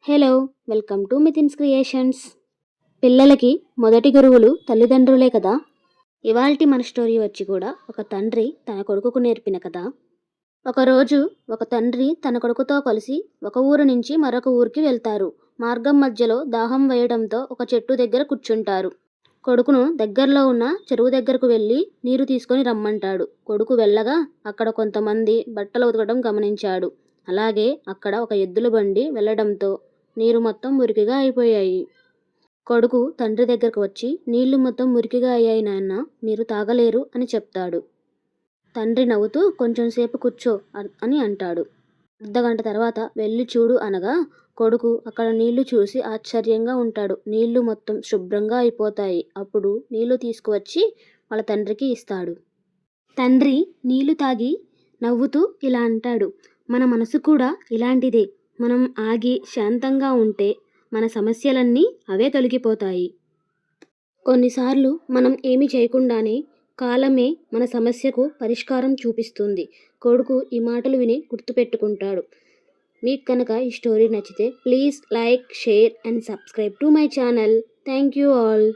Hello! Welcome to Mithin's creations. పిల్లలకి మొదటి గురువులు తల్లిదండ్రులే కదా! ఇవాల్టి మన స్టోరీ వచ్చి కూడా ఒక తండ్రి తన కొడుకుకు నేర్పిన కథ. ఒకరోజు ఒక తండ్రి తన కొడుకుతో కలిసి ఒక ఊరు నుంచి మరొక ఊరికి వెళ్తారు. మార్గం మధ్యలో దాహం వేయడంతో ఒక చెట్టు దగ్గర కూర్చుంటారు. కొడుకును దగ్గరలో ఉన్న చెరువు దగ్గరకు వెళ్ళి నీరు తీసుకొని రమ్మంటాడు. కొడుకు వెళ్ళగా అక్కడ కొంతమంది బట్టలు ఉతకడం గమనించాడు. అలాగే అక్కడ ఒక ఎద్దుల బండి వెళ్ళడంతో నీరు మొత్తం మురికిగా అయిపోయాయి. కొడుకు తండ్రి దగ్గరకు వచ్చి, నీళ్లు మొత్తం మురికిగా అయ్యాయి నాన్న, మీరు తాగలేరు అని చెప్తాడు. తండ్రి నవ్వుతూ కొంచెం సేపు కూర్చో అని అంటాడు. అర్ధగంట తర్వాత వెళ్ళి చూడు అనగా కొడుకు అక్కడ నీళ్లు చూసి ఆశ్చర్యంగా ఉంటాడు. నీళ్లు మొత్తం శుభ్రంగా అయిపోతాయి. అప్పుడు నీళ్లు తీసుకువచ్చి వాళ్ళ తండ్రికి ఇస్తాడు. తండ్రి నీళ్లు తాగి నవ్వుతూ ఇలా అంటాడు, మన మనసు కూడా ఇలాంటిదే. మనం ఆగి శాంతంగా ఉంటే మన సమస్యలన్నీ అవే తొలగిపోతాయి. కొన్నిసార్లు మనం ఏమీ చేయకుండానే కాలమే మన సమస్యకు పరిష్కారం చూపిస్తుంది. కొడుకు ఈ మాటలు విని గుర్తుపెట్టుకుంటాడు. మీకు కనుక ఈ స్టోరీ నచ్చితే please like, share and subscribe to my channel. Thank you all.